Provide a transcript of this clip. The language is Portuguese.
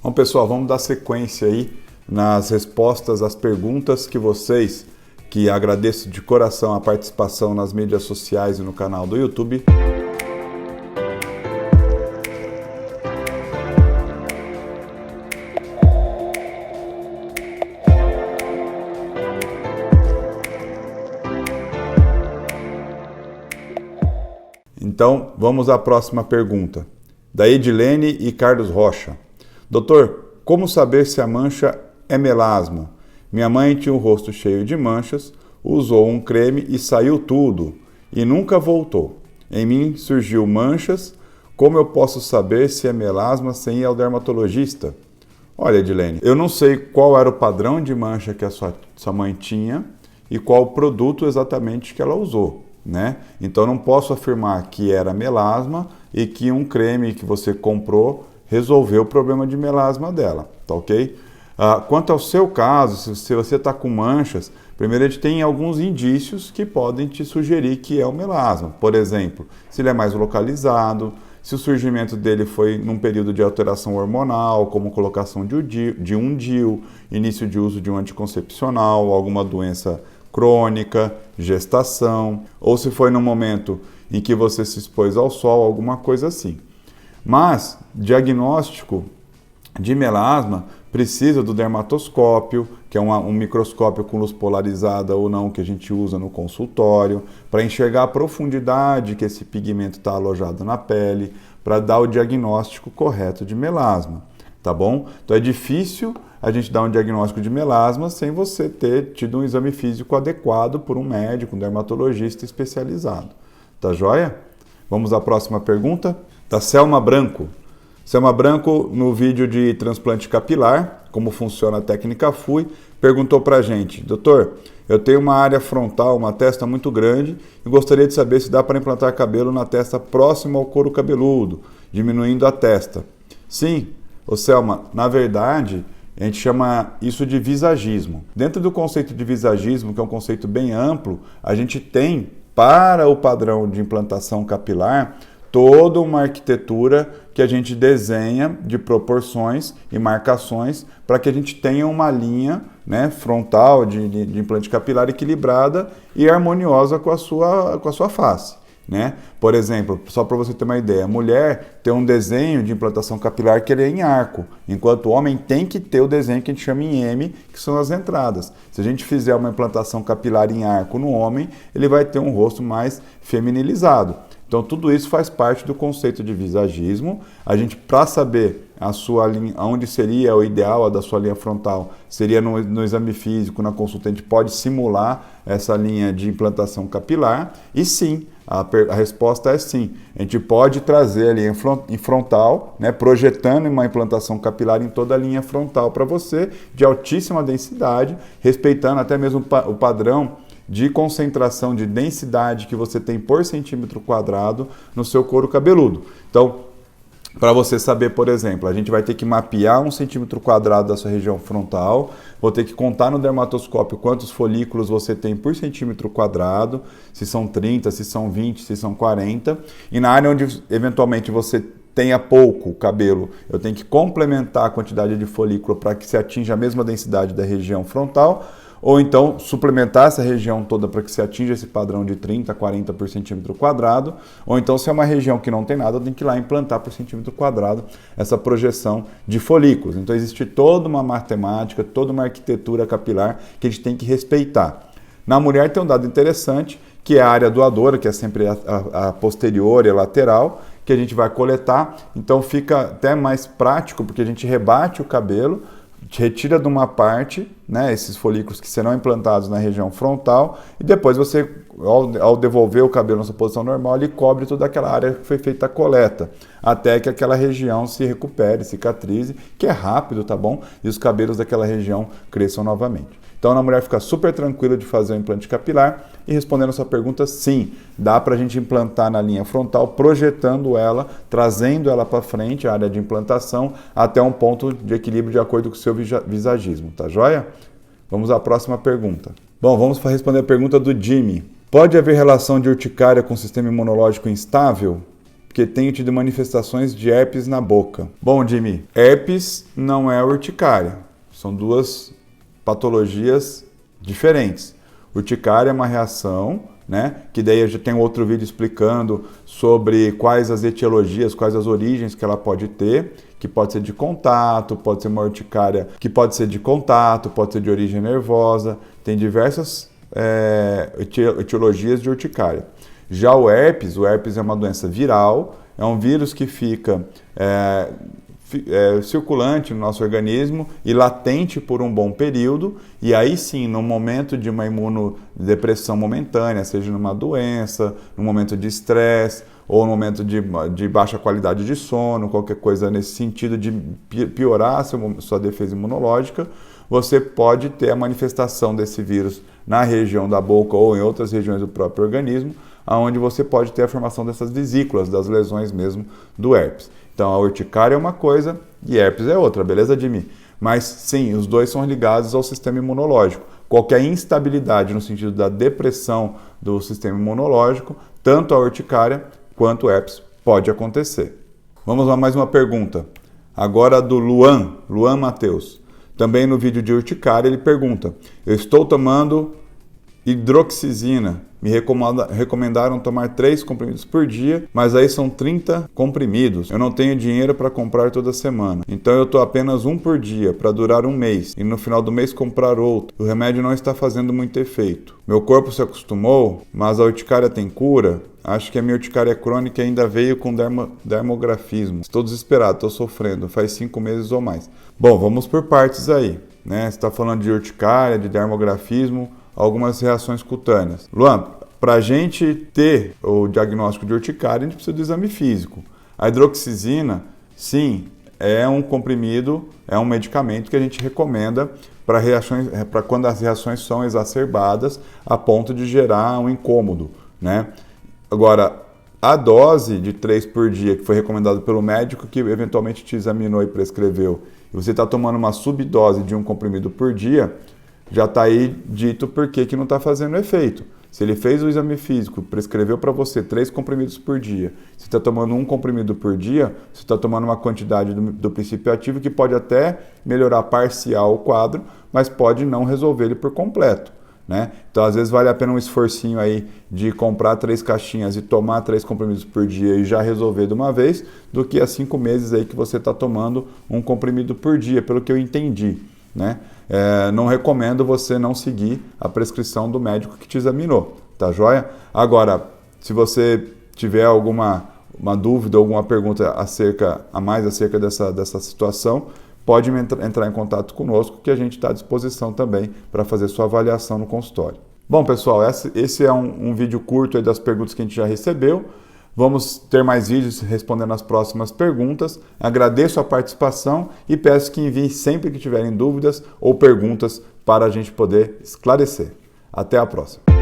Bom, pessoal, vamos dar sequência aí nas respostas às perguntas que vocês, que agradeço de coração a participação nas mídias sociais e no canal do YouTube. Então, vamos à próxima pergunta, da Edilene e Carlos Rocha. Doutor, como saber se a mancha é melasma? Minha mãe tinha o rosto cheio de manchas, usou um creme e saiu tudo, e nunca voltou. Em mim surgiu manchas, como eu posso saber se é melasma sem ir ao dermatologista? Olha, Edilene, eu não sei qual era o padrão de mancha que a sua mãe tinha e qual produto exatamente que ela usou, né? Então não posso afirmar que era melasma e que um creme que você comprou resolveu o problema de melasma dela, tá ok? Quanto ao seu caso, se você está com manchas, primeiro a gente tem alguns indícios que podem te sugerir que é o melasma. Por exemplo, se ele é mais localizado, se o surgimento dele foi num período de alteração hormonal, como colocação de um DIU, início de uso de um anticoncepcional, alguma doença crônica, gestação, ou se foi no momento em que você se expôs ao sol, alguma coisa assim. Mas, diagnóstico de melasma precisa do dermatoscópio, que é um microscópio com luz polarizada ou não, que a gente usa no consultório, para enxergar a profundidade que esse pigmento está alojado na pele, para dar o diagnóstico correto de melasma, tá bom? Então é difícil a gente dar um diagnóstico de melasma sem você ter tido um exame físico adequado por um médico, um dermatologista especializado, tá joia? Vamos à próxima pergunta? Da Selma Branco. Selma Branco, no vídeo de transplante capilar, como funciona a técnica FUI, perguntou pra gente: doutor, eu tenho uma área frontal, uma testa muito grande e gostaria de saber se dá para implantar cabelo na testa próxima ao couro cabeludo, diminuindo a testa. Sim, ô Selma, na verdade, a gente chama isso de visagismo. Dentro do conceito de visagismo, que é um conceito bem amplo, a gente tem, para o padrão de implantação capilar, toda uma arquitetura que a gente desenha de proporções e marcações para que a gente tenha uma linha, né, frontal de implante capilar equilibrada e harmoniosa com a sua face, né? Por exemplo, só para você ter uma ideia, a mulher tem um desenho de implantação capilar que ele é em arco, enquanto o homem tem que ter o desenho que a gente chama em M, que são as entradas. Se a gente fizer uma implantação capilar em arco no homem, ele vai ter um rosto mais feminilizado. Então, tudo isso faz parte do conceito de visagismo. A gente, para saber a sua linha, onde seria o ideal da sua linha frontal, seria no exame físico, na consulta, a gente pode simular essa linha de implantação capilar. E sim, a resposta é sim. A gente pode trazer a linha frontal, né, projetando uma implantação capilar em toda a linha frontal para você, de altíssima densidade, respeitando até mesmo o padrão de concentração de densidade que você tem por centímetro quadrado no seu couro cabeludo. Então, para você saber, por exemplo, a gente vai ter que mapear 1 centímetro quadrado da sua região frontal, vou ter que contar no dermatoscópio quantos folículos você tem por centímetro quadrado, se são 30, se são 20, se são 40, e na área onde eventualmente você tenha pouco cabelo, eu tenho que complementar a quantidade de folículo para que se atinja a mesma densidade da região frontal, ou então suplementar essa região toda para que se atinja esse padrão de 30, 40 por centímetro quadrado, ou então se é uma região que não tem nada, eu tenho que ir lá implantar por centímetro quadrado essa projeção de folículos. Então existe toda uma matemática, toda uma arquitetura capilar que a gente tem que respeitar. Na mulher tem um dado interessante, que é a área doadora, que é sempre a posterior e a lateral, que a gente vai coletar, então fica até mais prático, porque a gente rebate o cabelo, retira de uma parte, né, esses folículos que serão implantados na região frontal, e depois você, ao devolver o cabelo na sua posição normal, ele cobre toda aquela área que foi feita a coleta, até que aquela região se recupere, cicatrize, que é rápido, tá bom? E os cabelos daquela região cresçam novamente. Então, a mulher fica super tranquila de fazer o implante capilar. E respondendo a sua pergunta, sim, dá para a gente implantar na linha frontal, projetando ela, trazendo ela para frente, a área de implantação, até um ponto de equilíbrio de acordo com o seu visagismo, tá joia? Vamos à próxima pergunta. Bom, vamos responder a pergunta do Jimmy. Pode haver relação de urticária com sistema imunológico instável? porque tenho tido manifestações de herpes na boca. Bom, Jimmy, herpes não é urticária. São duas patologias diferentes. Urticária é uma reação, né? Que daí eu já tenho outro vídeo explicando sobre quais as etiologias, quais as origens que ela pode ter, que pode ser de contato, pode ser uma urticária que pode ser de contato, pode ser de origem nervosa, tem diversas etiologias de urticária. Já o herpes é uma doença viral, é um vírus que fica circulante no nosso organismo e latente por um bom período, e aí sim, no momento de uma imunodepressão momentânea, seja numa doença, no momento de estresse, ou no momento de baixa qualidade de sono, qualquer coisa nesse sentido de piorar a sua defesa imunológica, você pode ter a manifestação desse vírus na região da boca ou em outras regiões do próprio organismo, onde você pode ter a formação dessas vesículas, das lesões mesmo do herpes. Então a urticária é uma coisa e herpes é outra, beleza, Jimmy? Mas sim, os dois são ligados ao sistema imunológico. Qualquer instabilidade no sentido da depressão do sistema imunológico, tanto a urticária quanto o herpes pode acontecer. Vamos a mais uma pergunta. Agora do Luan Matheus. Também no vídeo de urticária ele pergunta: eu estou tomando hidroxizina. Me recomendaram tomar 3 comprimidos por dia, mas aí são 30 comprimidos. Eu não tenho dinheiro para comprar toda semana. Então eu estou apenas 1 por dia, para durar 1 mês. E no final do mês comprar outro. O remédio não está fazendo muito efeito. Meu corpo se acostumou, mas a urticária tem cura? Acho que a minha urticária crônica ainda veio com dermografismo. Estou desesperado, estou sofrendo. Faz 5 meses ou mais. Bom, vamos por partes aí, né? Você está falando de urticária, de dermografismo, algumas reações cutâneas. Luan, para a gente ter o diagnóstico de urticária, a gente precisa do exame físico. A hidroxizina, sim, é um comprimido, é um medicamento que a gente recomenda para quando as reações são exacerbadas a ponto de gerar um incômodo, né? Agora, a dose de 3 por dia, que foi recomendada pelo médico que eventualmente te examinou e prescreveu, e você está tomando uma subdose de 1 comprimido por dia, já está aí dito por que não está fazendo efeito. Se ele fez o exame físico, prescreveu para você 3 comprimidos por dia, você está tomando 1 comprimido por dia, você está tomando uma quantidade do princípio ativo que pode até melhorar parcial o quadro, mas pode não resolver ele por completo, né? Então, às vezes, vale a pena um esforcinho aí de comprar 3 caixinhas e tomar 3 comprimidos por dia e já resolver de uma vez, do que há 5 meses aí que você está tomando 1 comprimido por dia, pelo que eu entendi, né? Não recomendo você não seguir a prescrição do médico que te examinou, tá joia? Agora, se você tiver alguma dúvida, alguma pergunta a mais acerca dessa situação, pode entrar em contato conosco, que a gente está à disposição também para fazer sua avaliação no consultório. Bom, pessoal, esse é um vídeo curto aí das perguntas que a gente já recebeu. Vamos ter mais vídeos respondendo as próximas perguntas. Agradeço a participação e peço que enviem sempre que tiverem dúvidas ou perguntas para a gente poder esclarecer. Até a próxima.